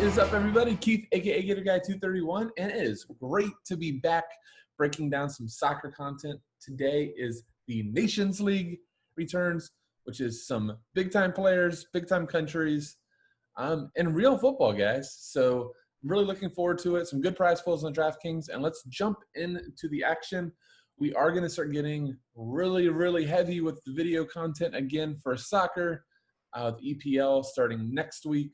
is up, everybody? Keith, aka Gator Guy 231, and it is great to be back breaking down some soccer content. Today is the Nations League returns, which is some big-time players, big-time countries, and real football, guys. So I'm really looking forward to it. Some good prize pools on Draftkings, and let's jump into the action. We are going to start getting really, really heavy with the video content again for soccer. The EPL starting next week.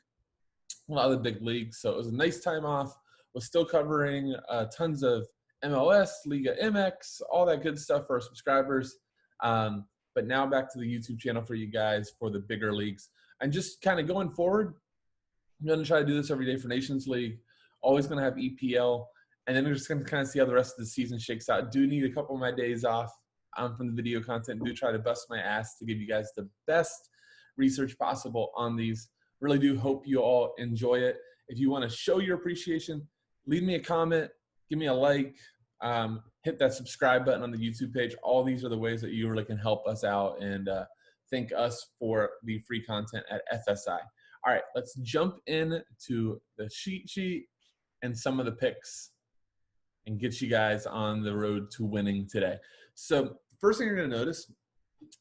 A lot of the big leagues. So it was a nice time off. Was still covering tons of MLS, Liga MX, all that good stuff for our subscribers. But now back to the YouTube channel for you guys for the bigger leagues. And just kind of going forward, I'm going to try to do this every day for Nations League. Always going to have EPL. And then we're just going to kind of see how the rest of the season shakes out. Do need a couple of my days off from the video content. Do try to bust my ass to give you guys the best research possible on these. Really do hope you all enjoy it. If you want to show your appreciation, leave me a comment, give me a like, hit that subscribe button on the YouTube page. All these are the ways that you really can help us out and thank us for the free content at FSI. All right, let's jump into the cheat sheet and some of the picks and get you guys on the road to winning today. So first thing you're going to notice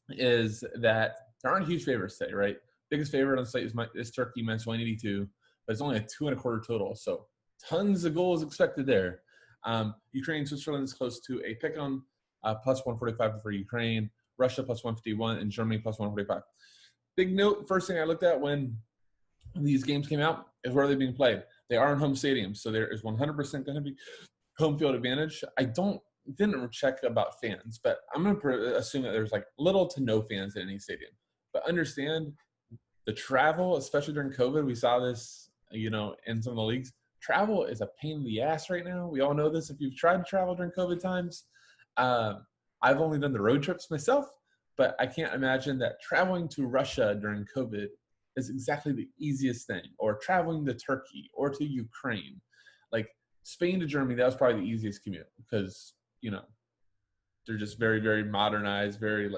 is that there aren't huge favorites today, right? Biggest favorite on the site is Turkey, minus 182, but it's only a 2.25 total. So tons of goals expected there. Ukraine, Switzerland is close to a pick on plus 145 for Ukraine, Russia plus 151, and Germany plus 145. Big note, first thing I looked at when these games came out is where they're being played. They are in home stadiums, so there is 100% going to be home field advantage. I didn't check about fans, but I'm going to assume that there's like little to no fans in any stadium. But understand the travel, especially during COVID, we saw this, in some of the leagues. Travel is a pain in the ass right now. We all know this if you've tried to travel during COVID times. I've only done the road trips myself, but I can't imagine that traveling to Russia during COVID is exactly the easiest thing, or traveling to Turkey or to Ukraine. Like Spain to Germany, that was probably the easiest commute because, they're just very, very modernized, very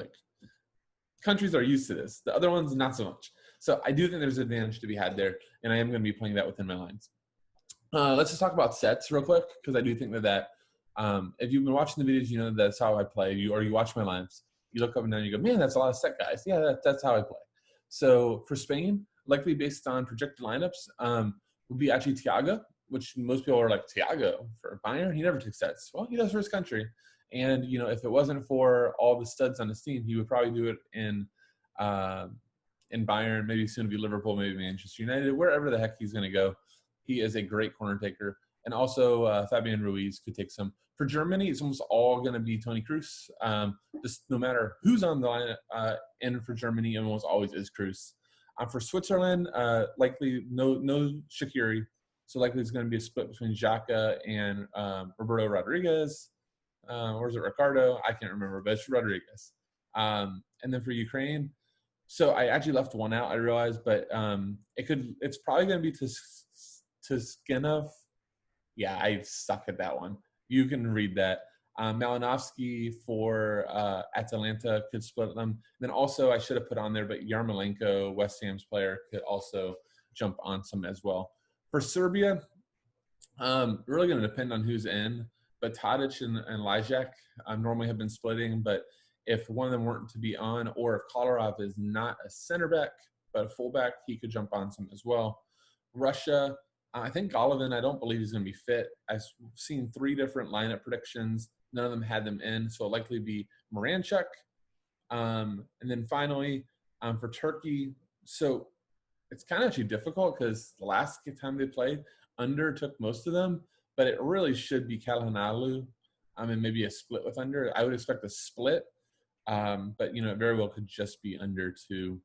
countries are used to this. The other ones, not so much. So I do think there's an advantage to be had there, and I am going to be playing that within my lines. Let's just talk about sets real quick, because I do think that if you've been watching the videos, you know that's how I play. You watch my lines. You look up and down, you go, man, that's a lot of set guys. Yeah, that's how I play. So for Spain, likely based on projected lineups, would be actually Thiago, which most people are like, Thiago for Bayern? He never took sets. Well, he does for his country. And, if it wasn't for all the studs on his team, he would probably do it in Bayern, maybe soon to be Liverpool, maybe Manchester United, wherever the heck he's going to go. He is a great corner taker. And also Fabian Ruiz could take some. For Germany, it's almost all going to be Toni Kroos. Just no matter who's on the line, and for Germany, it almost always is Kroos. For Switzerland, likely no Shaqiri. So likely it's going to be a split between Xhaka and Roberto Rodriguez. Or is it Ricardo? I can't remember, but it's Rodriguez. And then for Ukraine, so I actually left one out, I realized, but it's probably going to be Tuskinov. Yeah, I suck at that one. You can read that. Malinovsky for Atalanta could split them. And then also I should have put on there, but Yarmolenko, West Ham's player, could also jump on some as well. For Serbia, really going to depend on who's in. But Tadic and Lajak normally have been splitting. But if one of them weren't to be on, or if Kolarov is not a center back but a fullback, he could jump on some as well. Russia, I think Golovin, I don't believe he's going to be fit. I've seen 3 different lineup predictions. None of them had them in, so it'll likely be Moranchuk. And then finally, for Turkey, so it's kind of actually difficult because the last time they played, under took most of them. But it really should be Calhanoglu, and maybe a split with under. I would expect a split, but it very well could just be under 2,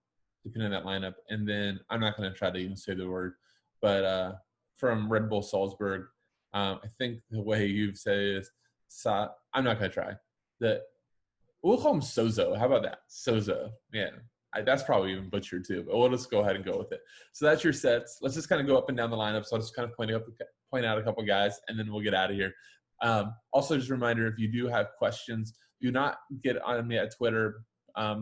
depending on that lineup. And then I'm not going to try to even say the word, but from Red Bull Salzburg, I think the way you've said it is I'm not going to try. We'll call him Sozo. How about that? Sozo. Yeah. That's probably even butchered too, but we'll just go ahead and go with it. So that's your sets. Let's just kind of go up and down the lineup. So I'll just kind of point out a couple guys, and then we'll get out of here. Also, just a reminder, if you do have questions, do not get on me at Twitter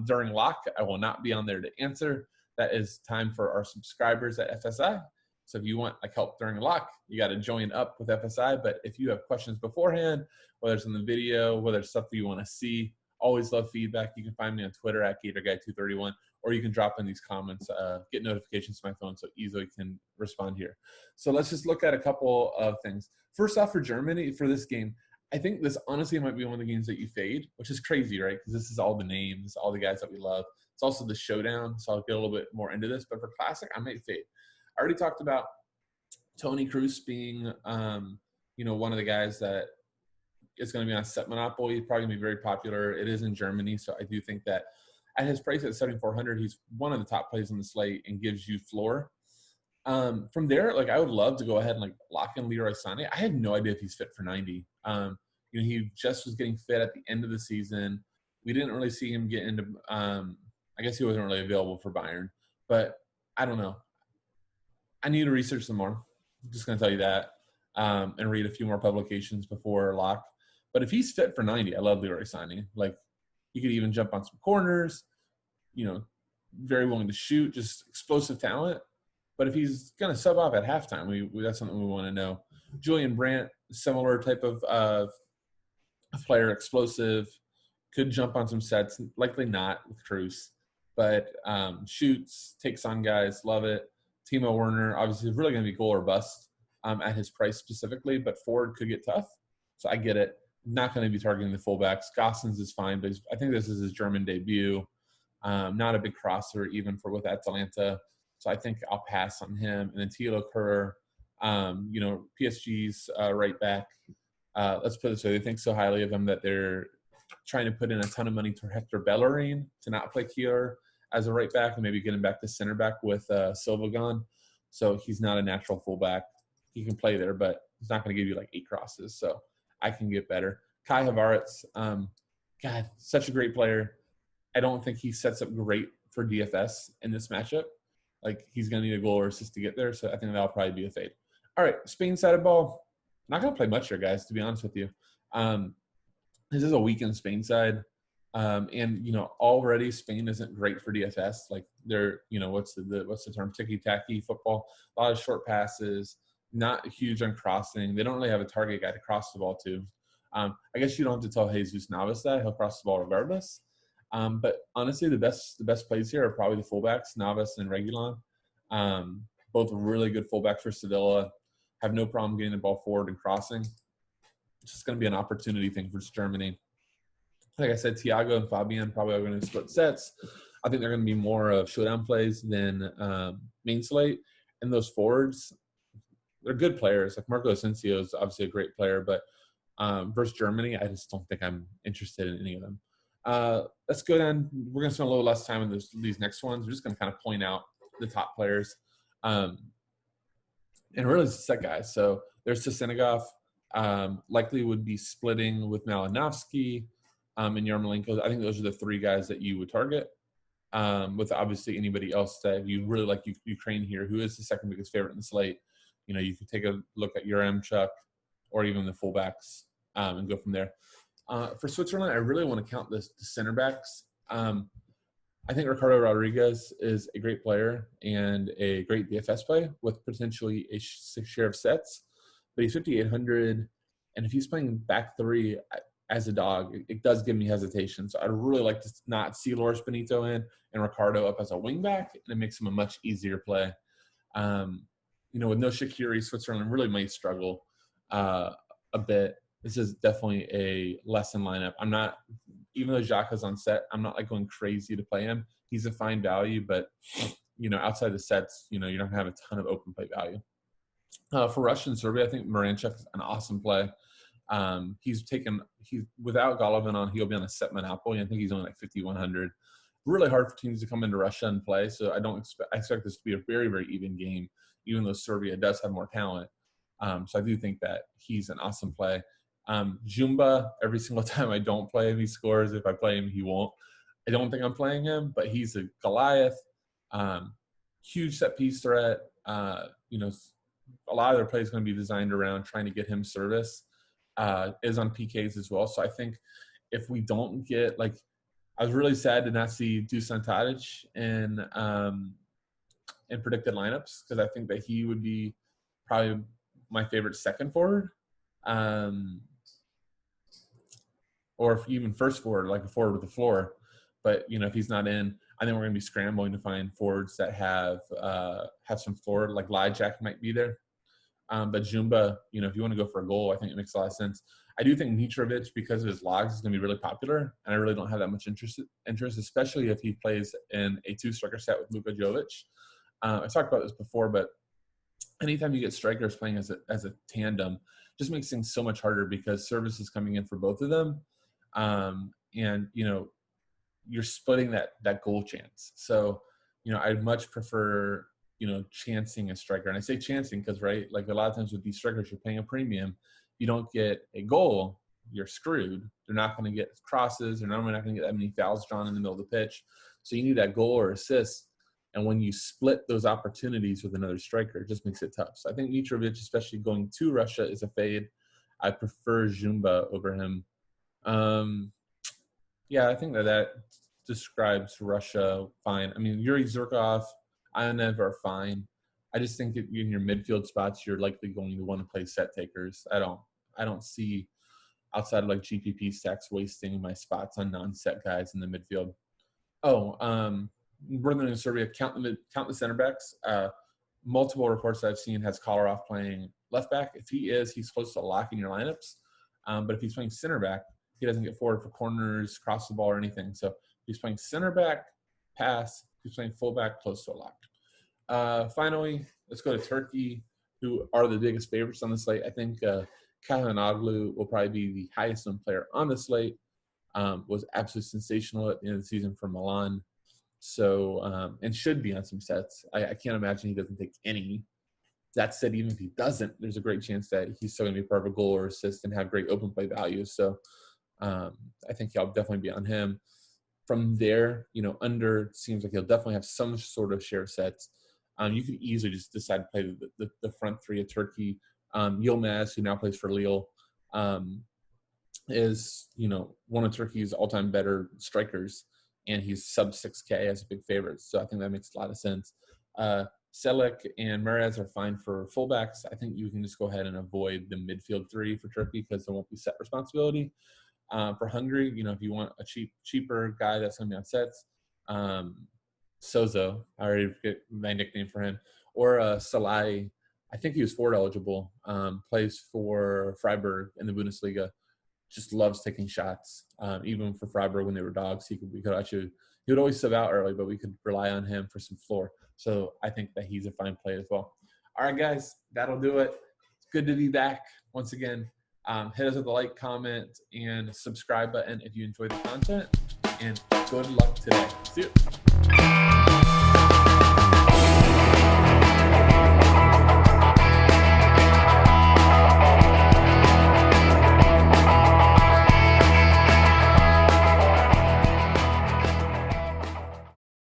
during lock. I will not be on there to answer. That is time for our subscribers at FSI. So if you want like help during a lock, you got to join up with FSI. But if you have questions beforehand, whether it's in the video, whether it's stuff that you want to see, always love feedback. You can find me on Twitter at GatorGuy231, or you can drop in these comments, get notifications to my phone so easily can respond here. So let's just look at a couple of things. First off, for Germany, for this game, I think this honestly might be one of the games that you fade, which is crazy, right? Because this is all the names, all the guys that we love. It's also the showdown, so I'll get a little bit more into this. But for Classic, I might fade. I already talked about Tony Cruz being, one of the guys that is going to be on set monopoly. He's probably going to be very popular. It is in Germany, so I do think that at his price at 7,400, he's one of the top plays on the slate and gives you floor. From there, like I would love to go ahead and like lock in Leroy Sané. I had no idea if he's fit for 90. He just was getting fit at the end of the season. We didn't really see him get into. I guess he wasn't really available for Bayern, but I don't know. I need to research some more. I'm just going to tell you that, and read a few more publications before lock. But if he's fit for 90, I love Leroy Sané. Like he could even jump on some corners. Very willing to shoot, just explosive talent. But if he's going to sub off at halftime, that's something we want to know. Julian Brandt, similar type of player, explosive, could jump on some sets, likely not with Cruz, but shoots, takes on guys, love it. Timo Werner, obviously, is really going to be goal or bust at his price specifically, but forward could get tough. So I get it. Not going to be targeting the fullbacks. Gossens is fine, but I think this is his German debut. Not a big crosser even with Atalanta. So I think I'll pass on him. And then Thilo Kerr, PSG's right back. Let's put it this way. They think so highly of him that they're trying to put in a ton of money to Hector Bellerin to not play Kier as a right back and maybe get him back to center back with Silva gone. So he's not a natural fullback. He can play there, but he's not going to give you like 8 crosses. So I can get better. Kai Havertz, God, such a great player. I don't think he sets up great for DFS in this matchup. Like, he's going to need a goal or assist to get there, so I think that'll probably be a fade. All right, Spain side of ball. Not going to play much here, guys, to be honest with you. This is a weakened Spain side. Already Spain isn't great for DFS. Like, they're, what's the term? Ticky-tacky football. A lot of short passes, not huge on crossing. They don't really have a target guy to cross the ball to. I guess you don't have to tell Jesus Navas that. He'll cross the ball regardless. But honestly, the best plays here are probably the fullbacks, Navas and Reguilon. Both really good fullbacks for Sevilla. Have no problem getting the ball forward and crossing. It's just going to be an opportunity thing for Germany. Like I said, Thiago and Fabian probably are going to split sets. I think they're going to be more of showdown plays than main slate. And those forwards, they're good players. Like Marco Asensio is obviously a great player, but versus Germany, I just don't think I'm interested in any of them. Let's go down. We're going to spend a little less time on these next ones. We're just going to kind of point out the top players. And really it's set guys. So there's Senegal. Likely would be splitting with Malinowski and Yarmolenko. I think those are the 3 guys that you would target. With obviously anybody else that you really like, Ukraine here, who is the second biggest favorite in the slate. You could take a look at Yaremchuk or even the fullbacks and go from there. For Switzerland, I really want to count the center backs. I think Ricardo Rodriguez is a great player and a great DFS play with potentially a share of sets. But he's 5,800, and if he's playing back 3 as a dog, it does give me hesitation. So I'd really like to not see Loris Benito in and Ricardo up as a wingback, and it makes him a much easier play. With no Shaqiri, Switzerland really might struggle a bit. This is definitely a lesson lineup. I'm not, even though Xhaka's on set, I'm not like going crazy to play him. He's a fine value, but outside the sets, you don't have a ton of open play value. For Russia and Serbia, I think Moranchuk is an awesome play. He's without Golovin on, he'll be on a set monopoly. I think he's only like 5,100. Really hard for teams to come into Russia and play, so I expect this to be a very, very even game, even though Serbia does have more talent. So I do think that he's an awesome play. Jumba, every single time I don't play him, he scores. If I play him, he won't. I don't think I'm playing him, but he's a Goliath. Huge set piece threat. A lot of their play is going to be designed around trying to get him service. Is on PKs as well. So I think if we don't get, I was really sad to not see Dusan Tadic in predicted lineups because I think that he would be probably my favorite second forward, or if even first forward, like a forward with the floor. But if he's not in, I think we're going to be scrambling to find forwards that have some floor. Like Jack might be there, but Jumba, if you want to go for a goal, I think it makes a lot of sense. I do think Mitrovic, because of his logs, is going to be really popular, and I really don't have that much interest, especially if he plays in a two-striker set with Luka Jovic. I talked about this before, but anytime you get strikers playing as a tandem, just makes things so much harder because service is coming in for both of them, and you're splitting that goal chance. So I'd much prefer chancing a striker, and I say chancing because like a lot of times with these strikers, you're paying a premium. You don't get a goal, you're screwed. They're not going to get crosses. They're normally not going to get that many fouls drawn in the middle of the pitch. So you need that goal or assist. And when you split those opportunities with another striker, it just makes it tough. So I think Mitrovic, especially going to Russia, is a fade. I prefer Jumba over him. Yeah, I think that describes Russia fine. I mean, Yuri Zirkov, Ionev are fine. I just think that in your midfield spots, you're likely going to want to play set takers. I don't see, outside of like GPP stacks, wasting my spots on non-set guys in the midfield. Northern Serbia, count the center backs. Multiple reports I've seen has Kolarov playing left back. If he is, he's close to locking your lineups. But if he's playing center back, he doesn't get forward for corners, cross the ball, or anything. So if he's playing center back, pass. If he's playing fullback, close to a lock. Finally, let's go to Turkey, who are the biggest favorites on the slate. I think Kahanaoglu will probably be the highest known player on the slate. Was absolutely sensational at the end of the season for Milan. So, and should be on some sets. I can't imagine he doesn't take any. That said, even if he doesn't, there's a great chance that he's still going to be part of a goal or assist and have great open play value. So I think he'll definitely be on him. From there, under seems like he'll definitely have some sort of share sets. You could easily just decide to play the front three of Turkey. Yilmaz, who now plays for Lille, is one of Turkey's all-time better strikers, and he's sub 6K as a big favorite. So I think that makes a lot of sense. Selek and Mraz are fine for fullbacks. I think you can just go ahead and avoid the midfield three for Turkey because there won't be set responsibility. For Hungary, if you want a cheaper guy that's going to be on sets, Sozo, I already forget my nickname for him, or Salai. I think he was forward eligible, plays for Freiburg in the Bundesliga, just loves taking shots. Even for Freiburg when they were dogs, he would always sub out early, but we could rely on him for some floor. So I think that he's a fine play as well. All right, guys, that'll do it. It's good to be back once again. Hit us with a like, comment, and subscribe button if you enjoy the content. And good luck today. See you.